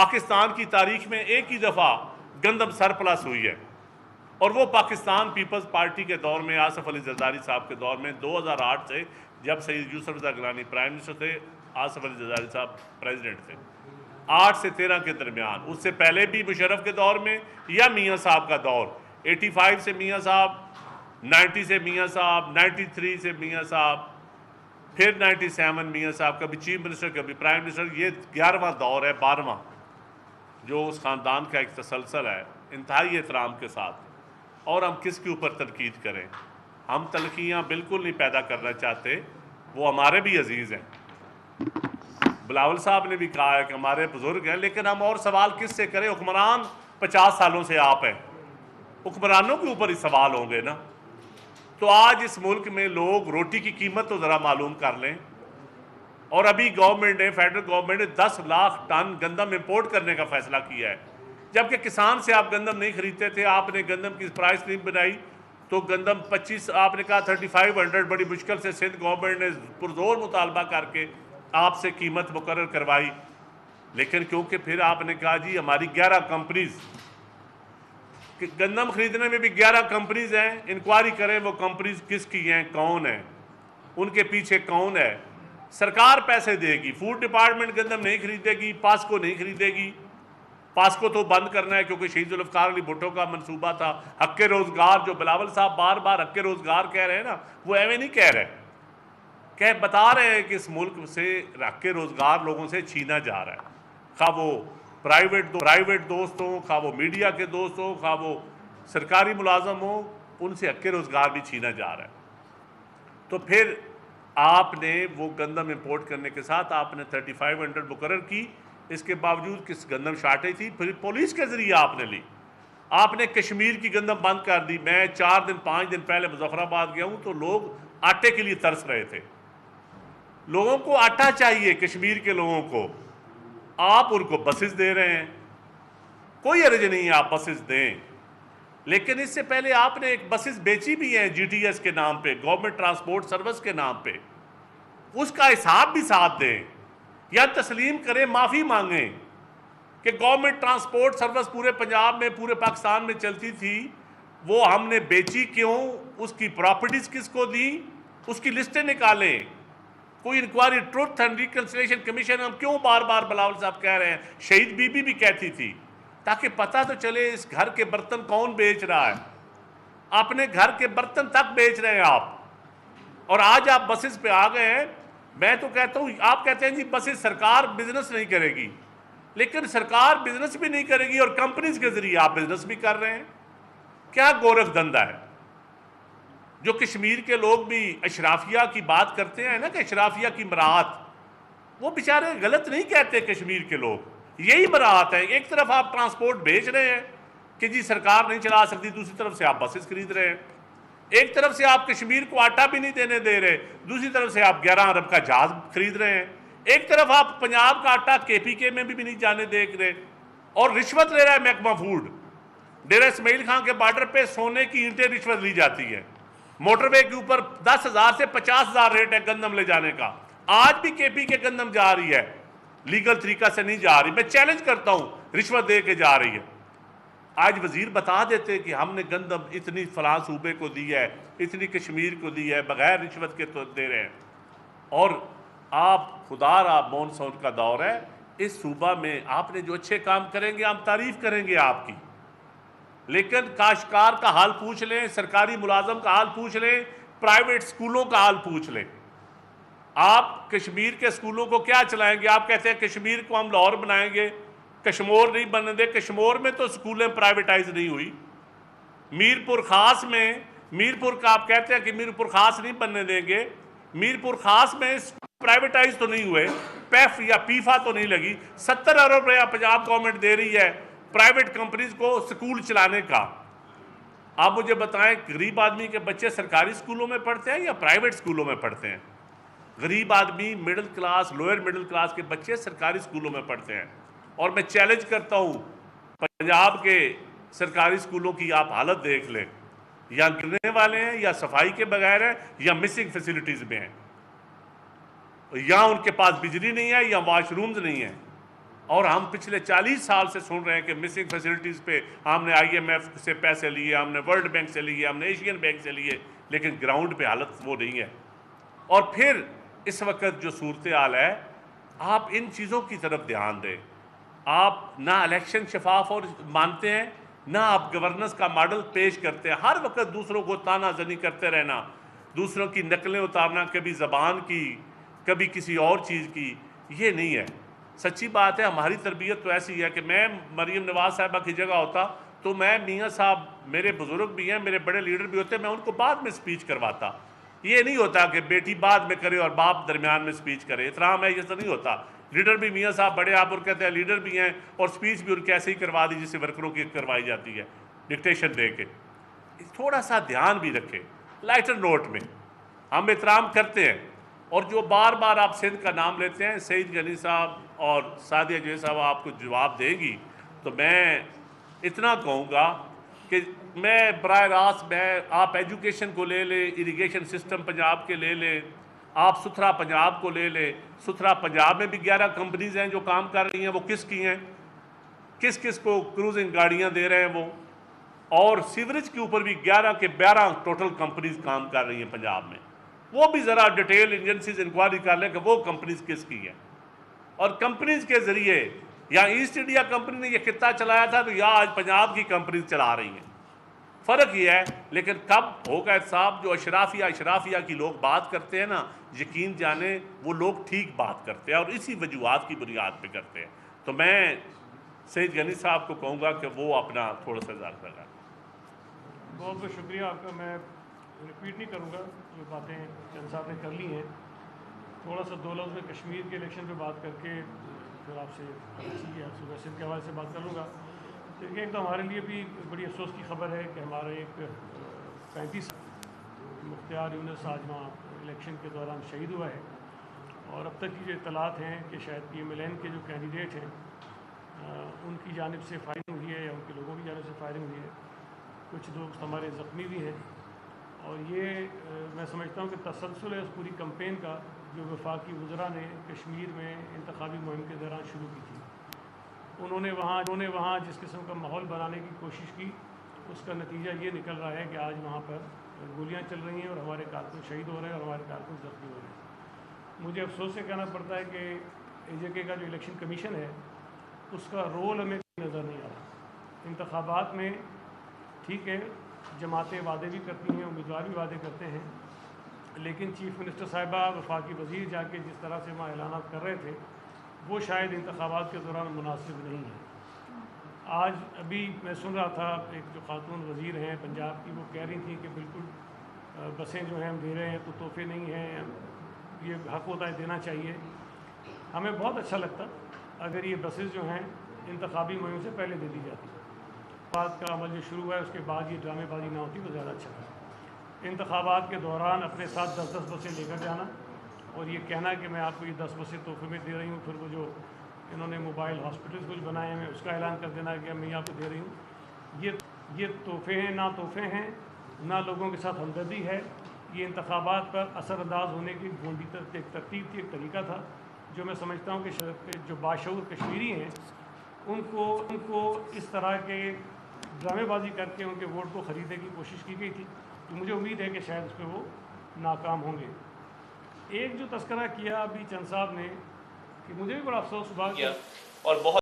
پاکستان کی تاریخ میں ایک ہی دفعہ گندم سرپلس ہوئی ہے، اور وہ پاکستان پیپلز پارٹی کے دور میں، آصف علی زرداری صاحب کے دور میں 2008 سے، جب سید یوسف رضا گیلانی پرائم منسٹر تھے، آصف علی زرداری صاحب پریزیڈنٹ تھے، 8 سے 13 کے درمیان۔ اس سے پہلے بھی مشرف کے دور میں یا میاں صاحب کا دور، 85 سے میاں صاحب، 90 سے میاں صاحب، 93 سے میاں صاحب، پھر 97 میاں صاحب، کبھی چیف منسٹر کبھی پرائم منسٹر۔ یہ 11واں دور ہے، 12واں، جو اس خاندان کا ایک تسلسل ہے انتہائی احترام کے ساتھ۔ اور ہم کس کے اوپر تنقید کریں؟ ہم تلخیاں بالکل نہیں پیدا کرنا چاہتے، وہ ہمارے بھی عزیز ہیں۔ بلاول صاحب نے بھی کہا ہے کہ ہمارے بزرگ ہیں، لیکن ہم اور سوال کس سے کریں؟ حکمران 50 سالوں سے آپ ہیں، حکمرانوں کے اوپر ہی سوال ہوں گے نا۔ تو آج اس ملک میں لوگ روٹی کی قیمت تو ذرا معلوم کر لیں۔ اور ابھی گورنمنٹ نے، فیڈرل گورنمنٹ نے 10 لاکھ ٹن گندم امپورٹ کرنے کا فیصلہ کیا ہے، جبکہ کسان سے آپ گندم نہیں خریدتے تھے۔ آپ نے گندم کی پرائس نہیں بنائی تو گندم 25، آپ نے کہا 3500، بڑی مشکل سے سندھ گورنمنٹ نے پرزور مطالبہ کر کے آپ سے قیمت مقرر کروائی، لیکن کیونکہ پھر آپ نے کہا جی ہماری 11 کمپنیز، گندم خریدنے میں بھی 11 کمپنیز ہیں، انکوائری کریں وہ کمپنیز کس کی ہیں، کون ہیں، ان کے پیچھے کون ہے۔ سرکار پیسے دے گی، فوڈ ڈپارٹمنٹ گندم نہیں خریدے گی، پاسکو نہیں خریدے گی۔ پاسکو تو بند کرنا ہے کیونکہ شہید ذوالفقار علی بھٹو کا منصوبہ تھا۔ حق روزگار، جو بلاول صاحب بار بار حق روزگار کہہ رہے ہیں نا، وہ ایویں نہیں کہہ رہے، بتا رہے ہیں کہ اس ملک سے حق روزگار لوگوں سے چھینا جا رہا ہے، خواہ وہ پرائیویٹ دوست ہوں، خواہ وہ میڈیا کے دوست ہوں، خواہ وہ سرکاری ملازم ہوں، ان سے حق روزگار بھی چھینا جا رہا ہے۔ تو پھر آپ نے وہ گندم امپورٹ کرنے کے ساتھ آپ نے 3500 مقرر کی، اس کے باوجود کس گندم شارٹیج تھی، پھر پولیس کے ذریعے آپ نے لی۔ آپ نے کشمیر کی گندم بند کر دی۔ میں 4 دن 5 دن پہلے مظفر آباد گیا ہوں تو لوگ آٹے کے لیے ترس رہے تھے۔ لوگوں کو آٹا چاہیے، کشمیر کے لوگوں کو، آپ ان کو بسز دے رہے ہیں۔ کوئی حرج نہیں ہے آپ بسز دیں، لیکن اس سے پہلے آپ نے ایک بسز بیچی بھی ہیں جی ٹی ایس کے نام پہ، گورنمنٹ ٹرانسپورٹ سروس کے نام پہ، اس کا حساب بھی ساتھ دیں، یا تسلیم کریں، معافی مانگیں کہ گورنمنٹ ٹرانسپورٹ سروس پورے پنجاب میں، پورے پاکستان میں چلتی تھی، وہ ہم نے بیچی کیوں، اس کی پراپرٹیز کس کو دی، اس کی لسٹیں نکالیں۔ کوئی inquiry, truth and reconciliation commission, ہم کیوں بار بار بلاول صاحب کہہ رہے ہیں، شہید بی بی بھی کہتی تھی، تاکہ پتہ تو چلے اس گھر کے برتن کون بیچ رہا ہے۔ اپنے گھر کے برتن تک بیچ رہے ہیں آپ، اور آج آپ بسز پہ آ گئے ہیں۔ میں تو کہتا ہوں، آپ کہتے ہیں جی بسز سرکار بزنس نہیں کرے گی، لیکن سرکار بزنس بھی نہیں کرے گی اور کمپنیز کے ذریعے آپ بزنس بھی کر رہے ہیں۔ کیا گورکھ دھندا ہے؟ جو کشمیر کے لوگ بھی اشرافیہ کی بات کرتے ہیں نا کہ اشرافیہ کی مراعات، وہ بیچارے غلط نہیں کہتے کشمیر کے لوگ، یہی مراعات ہے۔ ایک طرف آپ ٹرانسپورٹ بھیج رہے ہیں کہ جی سرکار نہیں چلا سکتی، دوسری طرف سے آپ بسز خرید رہے ہیں۔ ایک طرف سے آپ کشمیر کو آٹا بھی نہیں دینے دے رہے، دوسری طرف سے آپ 11 ارب کا جہاز خرید رہے ہیں۔ ایک طرف آپ پنجاب کا آٹا کے پی کے میں بھی نہیں جانے دیکھ رہے، اور رشوت لے رہا ہے محکمہ فوڈ۔ ڈیرہ اسماعیل خان کے بارڈر پہ سونے کی اینٹیں رشوت لی جاتی ہے، موٹر وے کے اوپر 10,000 سے 50,000 ریٹ ہے گندم لے جانے کا۔ آج بھی کے پی کے گندم جا رہی ہے، لیگل طریقہ سے نہیں جا رہی، میں چیلنج کرتا ہوں، رشوت دے کے جا رہی ہے۔ آج وزیر بتا دیتے کہ ہم نے گندم اتنی فلاں صوبے کو دی ہے، اتنی کشمیر کو دی ہے، بغیر رشوت کے تو دے رہے ہیں۔ اور آپ خدا را مونسون کا دور ہے، اس صوبہ میں آپ نے جو اچھے کام کریں گے ہم تعریف کریں گے آپ کی، لیکن کاشتکار کا حال پوچھ لیں، سرکاری ملازم کا حال پوچھ لیں، پرائیویٹ سکولوں کا حال پوچھ لیں۔ آپ کشمیر کے سکولوں کو کیا چلائیں گے؟ آپ کہتے ہیں کشمیر کو ہم لاہور بنائیں گے، کشمور نہیں بننے دے۔ کشمور میں تو سکولیں پرائیویٹائز نہیں ہوئی۔ میرپور خاص میں، میرپور کا آپ کہتے ہیں کہ میرپور خاص نہیں بننے دیں گے، میرپور خاص میں پرائیویٹائز تو نہیں ہوئے، پیف یا پیفا تو نہیں لگی۔ 70 ارب روپیہ پنجاب گورنمنٹ دے رہی ہے پرائیویٹ کمپنیز کو سکول چلانے کا۔ آپ مجھے بتائیں غریب آدمی کے بچے سرکاری سکولوں میں پڑھتے ہیں یا پرائیویٹ سکولوں میں پڑھتے ہیں؟ غریب آدمی، middle class, lower middle class کے بچے سرکاری سکولوں میں پڑھتے ہیں۔ اور میں چیلنج کرتا ہوں، پنجاب کے سرکاری سکولوں کی آپ حالت دیکھ لیں، یا گرنے والے ہیں، یا صفائی کے بغیر ہیں، یا مسنگ فیسلٹیز میں ہیں، یا ان کے پاس بجلی نہیں ہے، یا واش رومز نہیں ہیں۔ اور ہم پچھلے 40 سال سے سن رہے ہیں کہ مسنگ فیسلٹیز پہ ہم نے IMF سے پیسے لیے، ہم نے ورلڈ بینک سے لیے، ہم نے ایشین بینک سے لیے، لیکن گراؤنڈ پہ حالت وہ نہیں ہے۔ اور پھر اس وقت جو صورتحال ہے، آپ ان چیزوں کی طرف دھیان دیں۔ آپ نہ الیکشن شفاف اور مانتے ہیں، نہ آپ گورننس کا ماڈل پیش کرتے ہیں۔ ہر وقت دوسروں کو تانا زنی کرتے رہنا، دوسروں کی نقلیں اتارنا، کبھی زبان کی، کبھی کسی اور چیز کی، یہ نہیں ہے۔ سچی بات ہے، ہماری تربیت تو ایسی ہے کہ میں مریم نواز صاحبہ کی جگہ ہوتا تو میں میاں صاحب، میرے بزرگ بھی ہیں، میرے بڑے لیڈر بھی ہوتے ہیں، میں ان کو بعد میں سپیچ کرواتا۔ یہ نہیں ہوتا کہ بیٹی بعد میں کرے اور باپ درمیان میں سپیچ کرے، احترام ہے، یہ تو نہیں ہوتا۔ لیڈر بھی میاں صاحب بڑے، آپ اور کہتے ہیں لیڈر بھی ہیں، اور سپیچ بھی ان کی ایسے ہی کروا دی جسے ورکروں کی کروائی جاتی ہے ڈکٹیشن دے کے۔ تھوڑا سا دھیان بھی رکھے، لائٹر نوٹ میں ہم احترام کرتے ہیں۔ اور جو بار بار آپ سندھ کا نام لیتے ہیں، سعید غنی صاحب اور سعدیہ جو صاحب آپ کو جواب دیں گی، تو میں اتنا کہوں گا کہ میں براہ راست آپ ایجوکیشن کو لے لیں، اریگیشن سسٹم پنجاب کے لے لیں، آپ ستھرا پنجاب کو لے لیں۔ ستھرا پنجاب میں بھی 11 کمپنیز ہیں جو کام کر رہی ہیں، وہ کس کی ہیں؟ کس کس کو کروزنگ گاڑیاں دے رہے ہیں وہ؟ اور سیوریج کے اوپر بھی 11 کے 12 ٹوٹل کمپنیز کام کر رہی ہیں پنجاب میں۔ وہ بھی ذرا ڈیٹیل ایجنسیز انکوائری کر لیں کہ وہ کمپنیز کس کی ہیں، اور کمپنیز کے ذریعے یا ایسٹ انڈیا کمپنی نے یہ خطہ چلایا تھا تو یا آج پنجاب کی کمپنیز چلا رہی ہیں۔ فرق یہ ہے، لیکن کب ہوگا صاحب، جو اشرافیہ کی لوگ بات کرتے ہیں نا، یقین جانیں وہ لوگ ٹھیک بات کرتے ہیں اور اسی وجوہات کی بنیاد پہ کرتے ہیں۔ تو میں سعید غنی صاحب کو کہوں گا کہ وہ اپنا تھوڑا سا ذائقہ لگائیں۔ بہت بہت شکریہ آپ کا۔ میں ریپیٹ نہیں کروں گا، جو باتیں چند صاحب نے کر لی ہیں۔ تھوڑا سا 2 لفظ میں کشمیر کے الیکشن پہ بات کر کے پھر آپ سے صوبہ سندھ کے حوالے سے بات کر لوں گا۔ دیکھیں، ایک تو ہمارے لیے بھی بڑی افسوس کی خبر ہے کہ ہمارے ایک 35 مختار یونس آج وہاں الیکشن کے دوران شہید ہوا ہے، اور اب تک کی جو اطلاعات ہیں کہ شاید PMLN کے جو کینڈیڈیٹ ہیں ان کی جانب سے فائرنگ ہوئی ہے، یا ان کے لوگوں کی جانب سے فائرنگ ہوئی ہے۔ کچھ دوست ہمارے زخمی بھی ہیں، اور یہ میں سمجھتا ہوں کہ تسلسل ہے اس پوری کمپین کا جو وفاقی وزراء نے کشمیر میں انتخابی مہم کے دوران شروع کی تھی۔ انہوں نے وہاں جس قسم کا ماحول بنانے کی کوشش کی، اس کا نتیجہ یہ نکل رہا ہے کہ آج وہاں پر گولیاں چل رہی ہیں اور ہمارے کارکن شہید ہو رہے ہیں اور ہمارے کارکن زخمی ہو رہے ہیں۔ مجھے افسوس سے کہنا پڑتا ہے کہ AJK کا جو الیکشن کمیشن ہے، اس کا رول ہمیں نظر نہیں آ رہا۔ انتخابات میں ٹھیک ہے، جماعتیں وعدے بھی کرتی ہیں، امیدوار بھی وعدے کرتے ہیں، لیکن چیف منسٹر صاحبہ، وفاقی وزیر جا کے جس طرح سے وہاں اعلانات کر رہے تھے، وہ شاید انتخابات کے دوران مناسب نہیں ہے۔ آج ابھی میں سن رہا تھا، ایک جو خاتون وزیر ہیں پنجاب کی، وہ کہہ رہی تھیں کہ بالکل بسیں جو ہیں ہم دے رہے ہیں تو تحفے نہیں ہیں، یہ حق ہوتا ہے دینا چاہیے۔ ہمیں بہت اچھا لگتا اگر یہ بسیں جو ہیں انتخابی مہم سے پہلے دے دی جاتی۔ بات کا عمل جو شروع ہوا ہے اس کے بعد یہ ڈرامے بازی نہ ہوتی تو زیادہ اچھا تھا۔ انتخابات کے دوران اپنے ساتھ 10 بسیں لے کر جانا اور یہ کہنا کہ میں آپ کو یہ 10 بسیں تحفے میں دے رہی ہوں، پھر وہ جو انہوں نے موبائل ہاسپٹلز کچھ بنائے ہیں اس کا اعلان کر دینا کہ میں آپ کو دے رہی ہوں، یہ تحفے ہیں، نہ تحفے ہیں، نہ لوگوں کے ساتھ ہمدردی ہے۔ یہ انتخابات پر اثر انداز ہونے کی گھونڈی ایک ترتیب تھی، ایک طریقہ تھا، جو میں سمجھتا ہوں کہ جو باشعور کشمیری ہیں ان کو اس طرح کے ڈرامے بازی کر کے ان کے ووٹ کو خریدنے کی کوشش کی گئی تھی، تو مجھے امید ہے کہ شاید اس پہ وہ ناکام ہوں گے۔ ایک جو تذکرہ کیا ابھی چند صاحب نے، کہ مجھے بھی بڑا افسوس ہوا کہ اور بہت